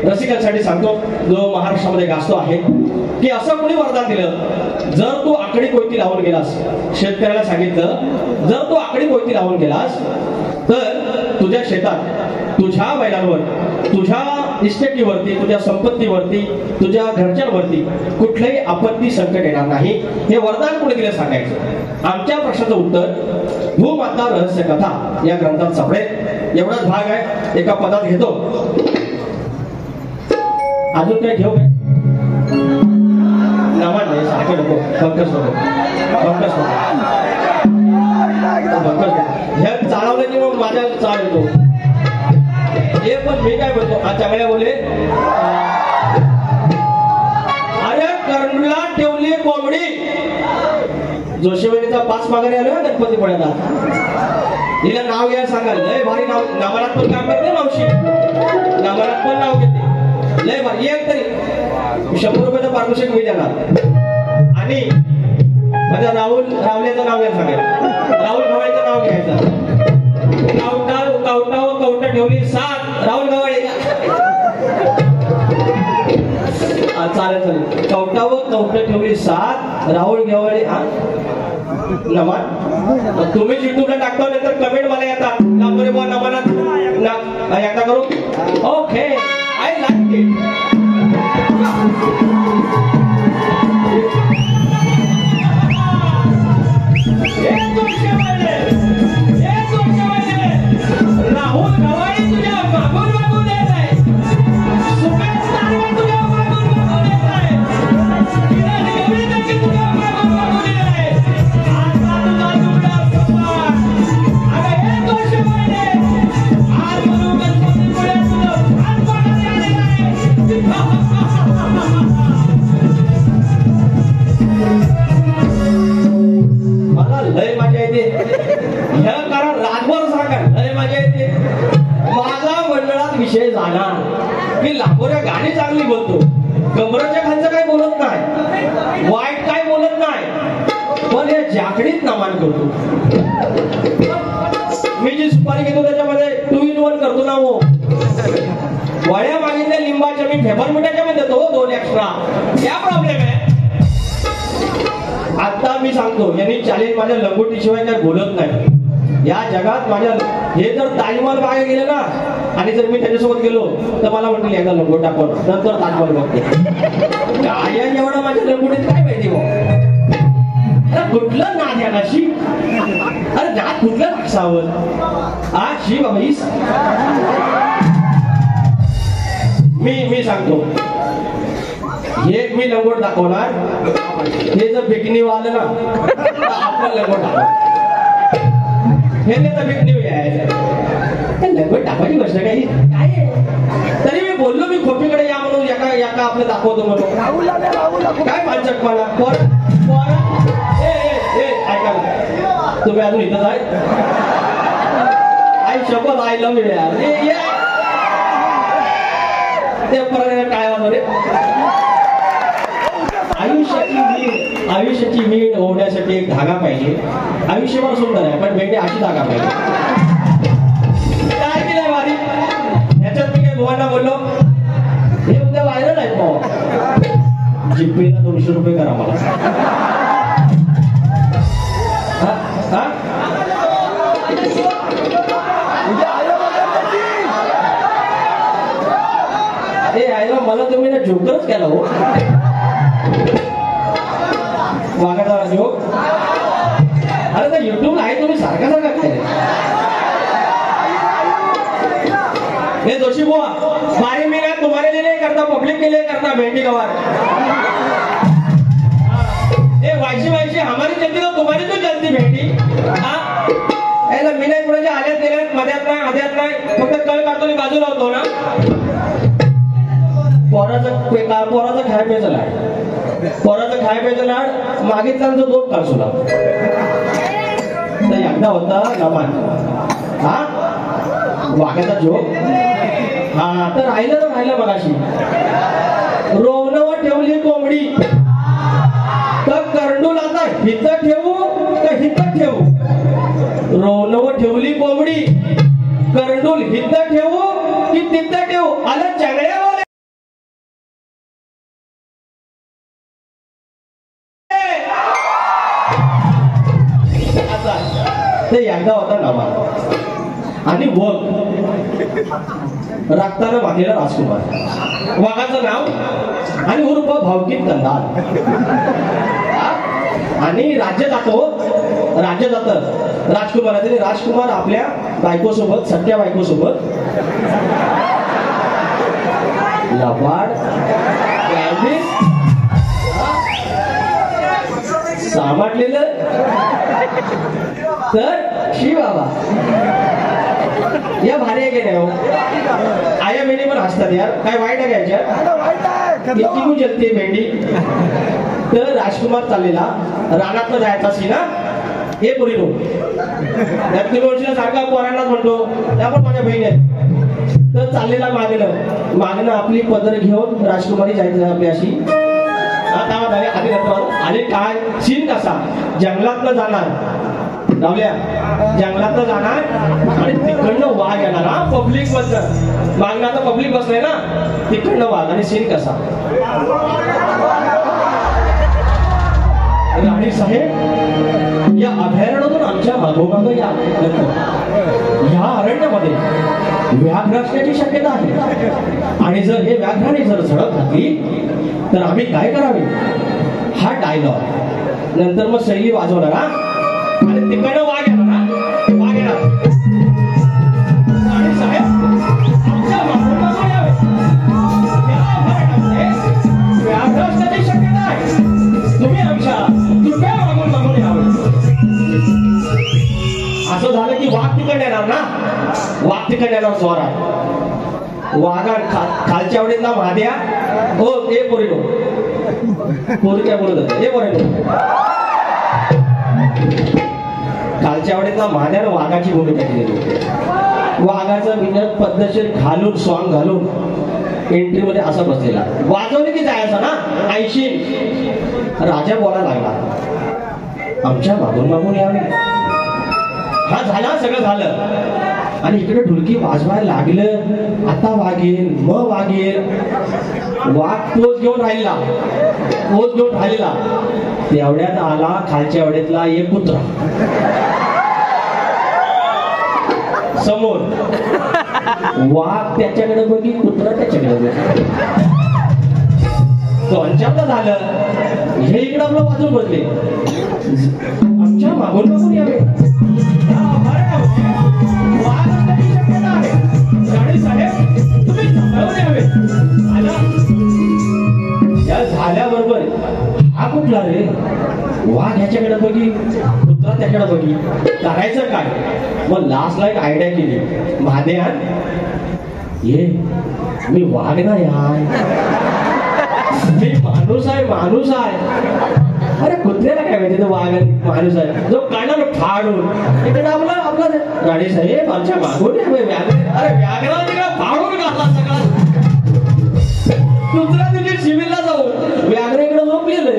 रसिकांसाठी सांगतो, जो महाराष्ट्रामध्ये गाजतो आहे, की असं कोणी वरदान दिलं, जर तू आकडी कोयती लावून गेलास, शेतकऱ्याला सांगितलं जर तू आकडी कोयती लावून गेलास तर तुझ्या शेतात, तुझ्या बैलांवर, तुझ्या इस्टेटीवरती, तुझ्या संपत्तीवरती, तुझ्या घरच्यांवरती कुठलंही आपत्ती संकट येणार नाही. हे वरदान कोणी दिलं सांगायचं. आमच्या प्रश्नाचं उत्तर भूमाता रहस्य कथा या ग्रंथात सापडेल. एवढाच भाग आहे, एका पदात घेतो. अजून काय घेऊ काय? नावा नाही, सारखं नको, फंकस नको, फंकस नको, हे चालवलं की मग माझ्या चाल येतो. हे पण मी काय बोलतो, आज चांगल्या बोले, अरे कर्णला ठेवली कोंबडी. जोशीवाडीचा 5 माघारी आलो ना गणपती पुण्याला, हिला नाव घ्यायला सांगाल, लय भारी नाव, नामानात पण काम करते मावशी, नामानात पण नाव घेते, लय भारी. एक तरी 100 रुपयाचं पारितोषिक मी देणार. आणि माझ्या रावल्याचं नाव घ्यायला सांगायचं, राहुल गवाळीचं नाव घ्यायचं. कवटा ठेवली 7 राहुल गवाळे. चालेल चालेल, कवटा ठेवली 7 राहुल गवाळे. नमान तुम्ही युट्यूबला टाकता, नंतर कमेंट मला येतात नामरे बुवा नमानात एकदा करू. Okay, I like it. Rahul Gawale तुझ्या मागून मागून येत आहे, सुपेश तारवे तुझ्या मागून मागून येत आहे, किरण गवळी देखील तुझ्या मागून मागून येत आहे. आता तुझा तुकडा सपाट. अगं हे दोष वाढले, आज म्हणून गणपतीपुळे तुझं भात पाण्यात आलेलं आहे. मला लय मजा येते, ह्या कारण राजभर सांगा, लय मजा येते. माझा मंडळात विषय जाणार, मी लाखोऱ्या गाणी चांगली बोलतो, कमरेच्या खालचं काही बोलत नाही, वाईट काय बोलत नाही, पण हे जाकडीत नमान करतो. मी जी सुपारी घेतो त्याच्यामध्ये 2 in 1 करतो ना. हो, वळ्या मागितल्या लिंबाच्या, मी फेबर मिठाच्या मध्ये देतो 2 एक्स्ट्रा. क्या प्रॉब्लेम आहे? आता मी सांगतो, यांनी चॅलेंज माझ्या लंगोटीशिवाय काय बोलत नाही या जगात. माझ्या हे जर ताजमहल बाहेर गेले ना, आणि जर मी त्याच्यासोबत गेलो तर मला म्हणतील एकदा लंगोट टाकून, नंतर ताजमहल बघते. काय एवढं माझ्या लंगोटीत काय माहिती भाऊ? अरे कुठलं नाद या नाशी, अरे नाद कुठलं नासावं आज शी बाबा. मी सांगतो, हे मी लंगोट दाखवणार, हे जर बिकनी आलं ना आपण लंगोट दाखव, हे तर बिकनी यायचं लंगोट टाकायची गोष्ट काही काय. तरी मी बोललो, मी खोपीकडे या म्हणून, एका आपलं दाखवतो म्हणून. काय पांचक मला ऐका, तुम्ही अजून इथंच आहे. आई शपथ, आय लव्ह यू यार. ते परत काय वगैरे आयुष्याची वीण ओढण्यासाठी एक धागा पाहिजे. आयुष्यभर सुंदर आहे, पण भेटे अशी धागा पाहिजे. काय केलंय वारी ह्याच्यात मी काय भुवांना बोललो, हे उद्या व्हायरल आहेत भाऊ, जिप्पीला 200 रुपये करा मला. मला तुम्ही ना जोकरच केला हो, वागाचा जोक. अरे तर युट्यूबला आहे, तुम्ही सारखा काय हे जोशी बुआ, बारे में ना तुम्हारे लिए नहीं करता, पब्लिक के लिए करता. भेंडी गवार ए वायशी हमारी चलती तो तुम्हारी तो चलती भेटी याला मी नाही कुणाच्या आल्यात गेल्यात मध्यात नाही आध्यात नाही फक्त कळ काढतो आणि बाजूला होतो ना पोराचं खाय प्यायचं लाड पोराचं खाय प्यायचं लाड मागितला तो दोन काळसुला तर एकदा होता नमान हा वाघाचा झोप हा तर राहिलं मगाशी रोवणवर ठेवली कोंबडी तर करंडूल आता हित ठेवू का हित ठेवू रोवणवर ठेवली कोंबडी करंडूल हित ठेवू की तिथं ठेवू आलं चगळ्यावाले ते एकदा होता नवा आणि वग रक्तानं बांधलेला राजकुमार वाघाचं नाव आणि उर्फ भावकीत कंदार आणि राज्य जात राजकुमाराचे राजकुमार आपल्या बायकोसोबत सख्या बायकोसोबत लबाड सामाटलेलं तर शी बाबा या भारी आहे की नाही हो आया मेनी पण हसतात यार काय वाईट आहे घ्यायच्या इतकी जलते भेंडी तर राजकुमार चाललेला रानात जायचा सी ना हे पुरी नो वर्षीला सारखा पोरांनाच म्हणतो त्या पण माझ्या बहीण आहेत तर चाललेला मागणं आपली पदर घेऊन राजकुमारी जायचं आपली अशी आणि काय सीन कसा जंगलातनं जाणार लावल्या जंगलातनं जाणार आणि तिकडनं वाघ येणार हा पब्लिक बसलं मागणं आता पब्लिक बसलंय ना तिकडनं वाघ आणि सीन कसा राणी साहेब या अभयारण्यातून आमच्या मागोमाग या अरण्यामध्ये व्याघ्र असण्याची शक्यता आहे आणि जर हे व्याघ्राने जर झडप घातली तर आम्ही काय करावे हा डायलॉग नंतर मग शैली वाजवणार हा आणि तिकडनं वाघ येणार आणि साहेब आमच्या मागोमाग यावे व्याघ्र असण्याची शक्यता आहे तुम्ही आमच्या कृपया मागून यावे असं झालं की वाघ तिकडे येणार ना वाघ तिकडे येणार जोरात वाघा खालच्या आवडीतला महाद्या हो ए पोरीनो पोरी काय बोलत होते ए पोरीनो खालच्या आवडीतला महाद्यानं वाघाची भूमिका केलेली होती वाघाचं बिनत पद्धतशीर घालून सॉंग घालून एंट्री मध्ये असं बसलेला वाजवले की जायचं ना 80 राजा बोलायला लागला आमच्या मागून यावे हा झाला सगळं झालं आणि इकडे ढुलकी वाजवायला लागलं आता वागेल मग वागेल वाघ पोच घेऊन राहिलेला तेवढ्यात आला खालच्या एवढ्यातला एक कुत्रा समोर वाघ त्याच्याकडे बघी कुत्रा त्याच्याकडे बघी दोनच्याला झालं हे इकडे आपलं वाजून बसले आमच्या मागून यावे झाल्याबरोबर हा कुठला रे वाघ ह्याच्याकडे बघी कुत्रा त्याच्याकडे बघी करायचं काय मग लास्टला एक आयडिया केली महादेवान ये मी वाघ ना यार मी माणूस आहे अरे कुत्र्याला काय माहिती वाघ माणूस आहे जो कानाला फाडून इकडे आपला राणी साहेब आमच्या मागून अरे व्याघ्रा तिकडे फाडून घातला सगळा कुत्रा तुझी शिबिरला जाऊन व्याघ्र इकडे झोपलेलं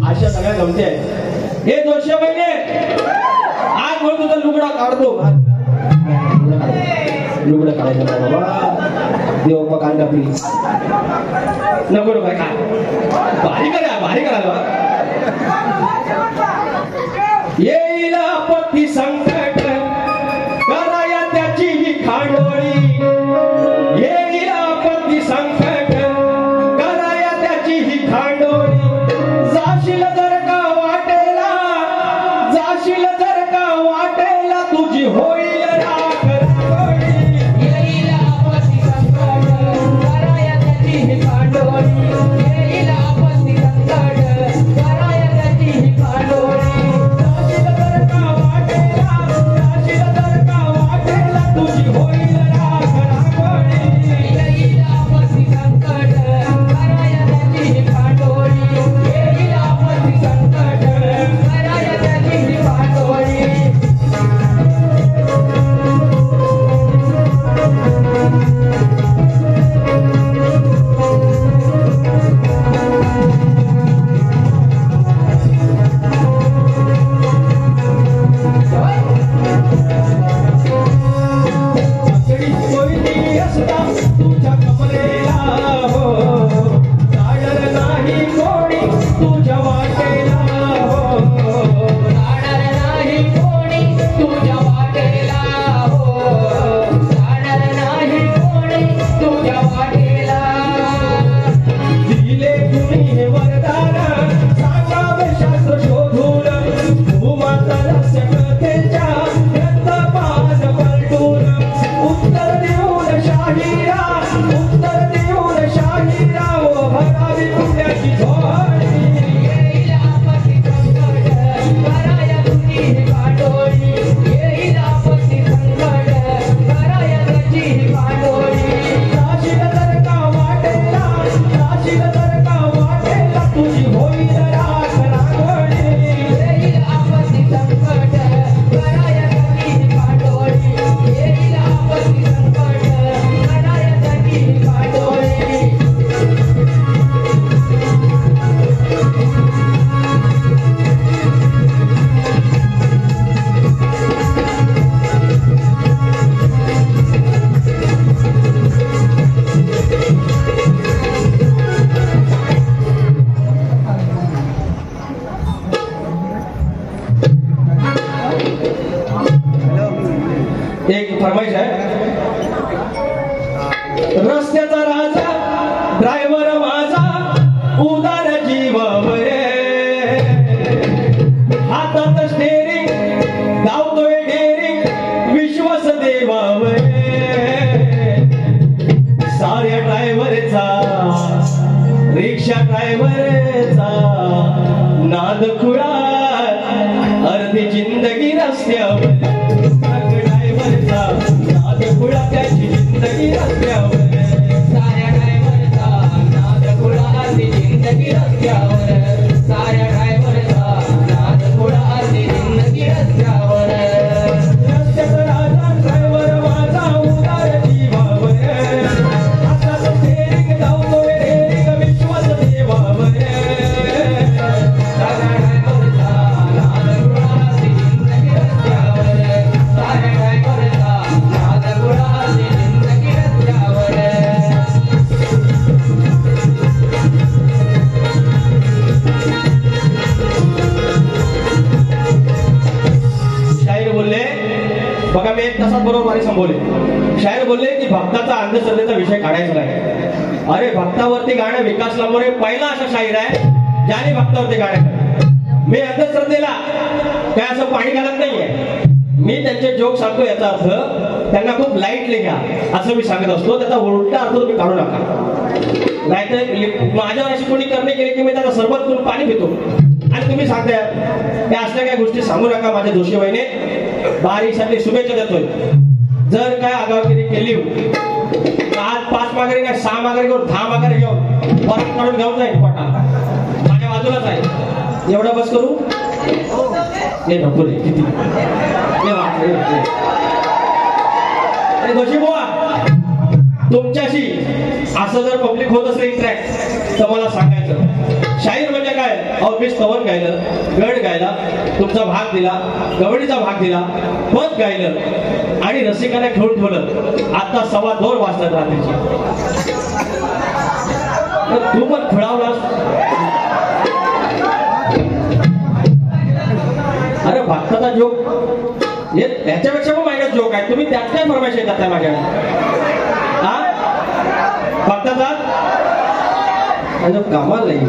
अशा सगळ्या गमती आहेत हे 200 महिने आज म्हणून तुझा लुगडा काढतो लुगडं काढायचं नाही बाबा देव पकान का प्लीज नको काय काय भारी करा येईल आपत्ती संकट कराया त्याची ही खांडोळी येईल आपत्ती संकट कराया त्याची ही खांडोळी जाशील जर का वाटेला तुझी होईल एक फरमाईश आहे. रस्त्याचा राजा ड्रायव्हर माझा उदार जीवावर, हातात स्टेरिंग धावतोय डेरिंग विश्वास देवावर. साऱ्या ड्रायव्हरचा रिक्षा ड्रायव्हरचा नाद खुळा, अर्धी जिंदगी रस्त्यावर. ड्रायव्हरचा नाद खुळा, त्याची जिंदगी रस्त्यावर. साऱ्या ड्रायव्हरचा नाद खुळा, अर्धी जिंदगी रस्त्यावर. साऱ्या ड्रायव्हरचा नाद खुळा, अर्धी जिंदगी रस्त्यावर. रस्त्याचा राजा ड्रायव्हर माझा उदार जीवावर, हातात स्टेरिंग धावतोय डेरिंग विश्वास देवावर. साऱ्या ड्रायव्हरचा नाद खुळा, अर्धी जिंदगी रस्त्यावर. साऱ्या ड्रायव्हरचा नाद खुळा, अर्धी जिंदगी रस्त्यावर. शाहीर बोलले बघा, मी एक तासात बरोबर वारी संपवले. शाहीर बोलले की भक्ताचा अंधश्रद्धेचा विषय काढायचा नाही. अरे भक्तावरती गाणं विकास लांबोरे पहिला असा शाहीर आहे ज्याने भक्तावरती गाणं केलं. मी अंधश्रद्धेला काय असं पाणी घालत नाहीये. मी त्यांचे जोक सांगतो, याचा अर्थ त्यांना खूप लाईटली घ्या असं मी सांगत असतो. त्याचा उलटा अर्थ तुम्ही काढू नका. नाहीतर माझ्यावर अशी कोणी करणे केली की मी त्याचा सरबत करून पाणी पितो आणि तुम्ही सांगताय त्या असल्या काही गोष्टी सांगू नका. माझ्या दोषी बहिणी बारीसाठी शुभेच्छा देतोय. जर काय आगावगिरी केली आज 5 माघारी काय 6 माघारी घेऊन 10 माघारी घेऊन परत काढून घेऊन जाईल पोटा माझ्या बाजूलाच आहे. एवढा बस करू हे नको रे किती दोषी बुवा, तुमच्याशी असं जर पब्लिक होत असेल इंटरॅक्ट तर मला सांगायचं. शाहीर म्हणजे काय? अहो मी स्तवन गायलं, गड गायला, तुमचा भाग दिला, गवळीचा भाग दिला, पद गायलं आणि रसिकाने घेऊन ठेवलं. आता 2:15 वाजतात रात्रीची. तू पण खुळावलास. अरे भक्ताचा जोक हे त्याच्यापेक्षा पण माझ्या जोक आहे. तुम्ही त्यात काय फरमाईश येतात त्या माझ्या भक्ताचा कमाल नाही.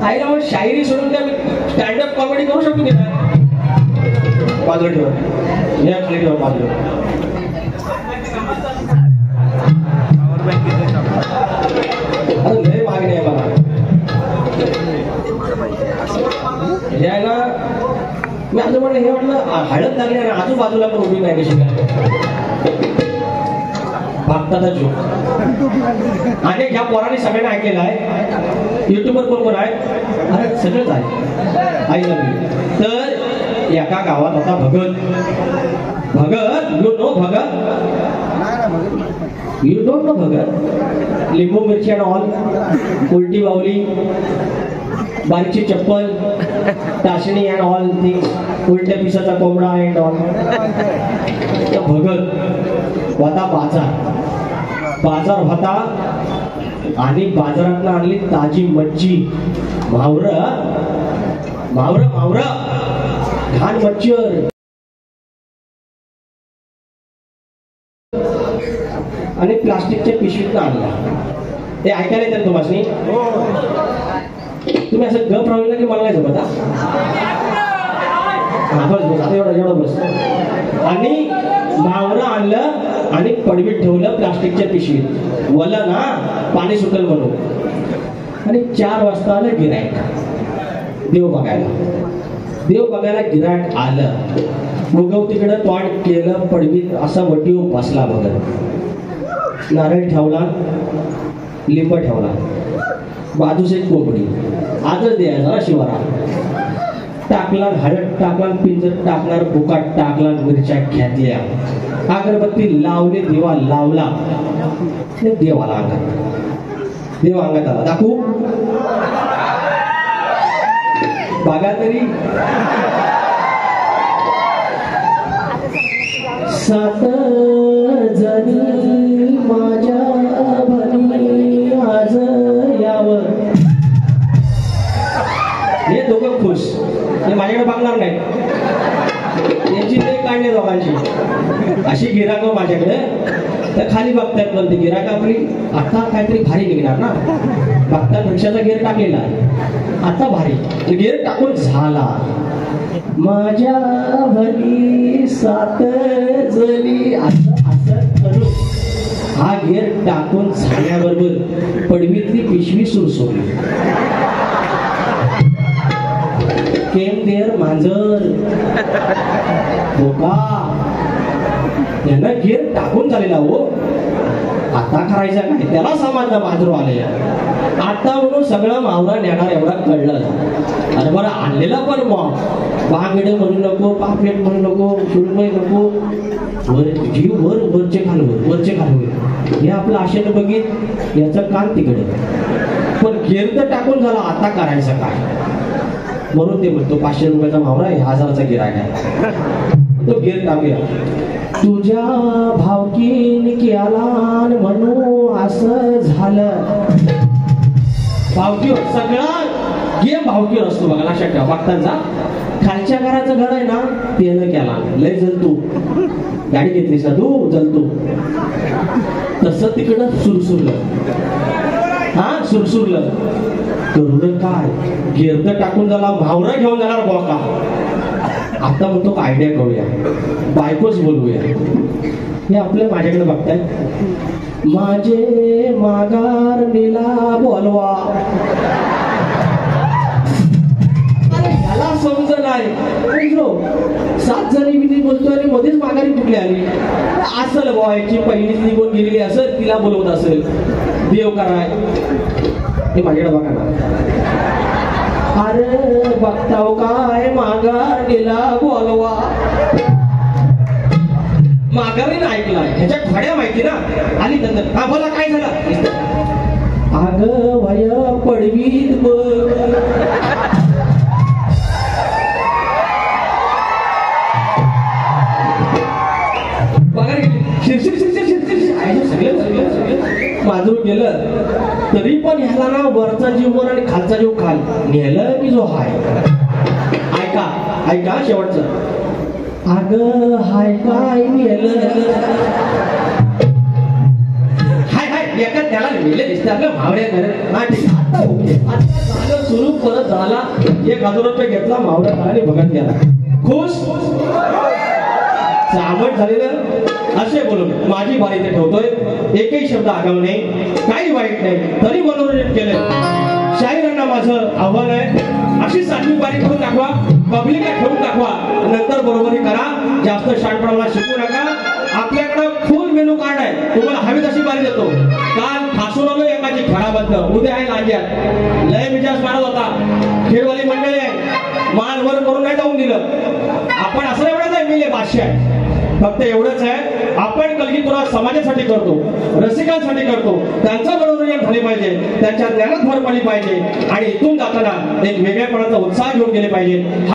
आईला मग शायरी सोडून त्या स्टँडअप कॉमेडी करू शकतो की नाही? बाजूला ठेवा बाजूला. अरे लय मागणी आहे मला हे आहे ना. मी असं म्हणलं हे म्हटलं हळद लागली आणि आजूबाजूला पण उभी नाही कशी काय. भक्ताचा जोक आणि ह्या पोराने सगळ्यांना ऐकलेला आहे. युट्यूबवर कोण आहे? अरे सगळंच आहे. आई तर एका गावात होता Bhagat. You know Bhagat? You don't know Bhagat? लिंबू मिरची अँड ऑल, उलटी बावली, बारीकची चप्पल, टाशणी अँड ऑल थिंग्स, उलट्या पिसाचा कोंबडा अँड ऑल. भगत होता बाजार होता आणि बाजारातनं आणली ताजी मच्छी. मावरं घाण मच्छर आणि प्लास्टिकच्या पिशवीतनं आणला. ते ऐकायला येतात तुम्हाला? तुम्ही असं गप राहिला की मला नाही जमत. बस आता एवढं बस. आणि मावरं आणलं आणि पडवीत ठेवलं प्लास्टिकच्या पिशवीत. वलं ना पाणी सुटल म्हणून. आणि 4 वाजता आलं गिरायक देव बघायला गिरायक आलं. मुगव तिकडं तोंड केलं पडवीत असा वटीव बसला बघत. नारळ ठेवला, लिंब ठेवला, बाजूस एक कोंबडी, आदर द्यायचा शिवारा. टाकला हळद टाकला, पिंजर टाकणार, बुकाट टाकला, मिरच्या घातल्या, अगरबत्ती लावली, दिवा लावला. देव आला अंगात. देव अंगात आला. दाखवू बघा तरी. 7 जणी माझ्या भनी आज यावर. हे दोघं खुश. हे माझ्याकडे बघणार नाही. त्यांची ते काढले दोघांची अशी गिराकं माझ्याकडे तर खाली बघतायत पण ते गिराकं आपली आता काहीतरी भारी निघणार ना बघतात रिक्षाचा गेअर टाकलेला आता भारी गेअर टाकून झाला माझ्या भली सात जणी असं करून हा गेअर टाकून झाल्याबरोबर पडवीतली पिशवी सुरसोरली केम देर मांजर धोका त्यांना गेअर टाकून झालेला हो आता करायचा काय त्याला समजलं मांजरू आलेला आता म्हणून सगळं मावरा नेणार एवढा कळलं आणि बरं आणलेला पण मग बांगडे म्हणू नको पापलेट म्हणू नको सुरमई नको वर जीव वर वरचे खालवर हे आपलं आशेनं बघित याचं कान तिकडे पण गेअर तर टाकून झाला आता करायचं काय म्हणून ते म्हणतो 500 रुपयाचा मावरा 1000चा गिराक आहे तो गेअर टाकूया तुझ्या भावकीन केला म्हणू असं झालं भावकीवर सगळा गेम भावकीवर असतो बघा लक्षात ठेवा बघतांचा खालच्या घराचं घर आहे ना त्यानं केला लय जलतो गाडी घेतलीस ना तू जलतो तसं तिकडं सुरसुरलं हा सुरसुरलं करून काय गेअर तर टाकून झाला भावरा घेऊन जाणार बोका आता म्हणतो आयडिया करूया बायकोच बोलूया हे आपल्या माझ्याकडे बघताय माझे माघार नीला बोलवा अरे ह्याला समज नाही 7 जणी मी बोलतोय आणि मध्येच माघारी कुठली आली असेल बॉयची पहिलीच निघून गेलेली असेल तिला बोलवत असेल देव कराय हे माझ्याकडे बघा ना अरे बघताव काय माघार गेला बोलवा माघारीने ऐकलाय ह्याच्या खड्या माहिती ना आली नंतर हा बोला काय झालं अग वय पडवीत माझं गेलं तरी पण ह्याला ना वरचा जीव वर आणि खालचा जीव खाल नेलं की जो हाय ऐका शेवटचं अग हाय काय नेलं हाय एका त्याला नेले दिसते आपल्या मावड्या आता ओके आता झालं सुरू परत झाला 1000 रुपये घेतला मावड्या आणि बघत गेला खुश चावट झालेलं असे बोलून माझी बारी ते ठेवतोय एकही शब्द आगाव नाही काही वाईट नाही तरी मनोरंजन केलं शाहिरांना माझं आव्हान आहे अशी 7वी बारी करून दाखवा पब्लिकला ठेवून दाखवा नंतर बरोबरी करा जास्त शाणपणाला शिकू नका आपल्याकडे फुल मेनू कार्ड आहे तुम्हाला हवी तशी बारी देतो काल फासून आलो एकाची खराबद्दल उद्या आहे लांज्यात लय मिजाज मारत होता खेळवाली मंडळी आहे मान वर करून नाही जाऊन दिलं आपण असं एवढंच आहे मिले बादशाह फक्त एवढंच आहे आपण कलगीतुरा समाजासाठी करतो रसिकांसाठी करतो त्यांचं मनोरंजन झाले पाहिजे त्यांच्या ज्ञानात भर पडली पाहिजे आणि इथून जाताना एक वेगळ्यापणाचा उत्साह घेऊन गेले पाहिजे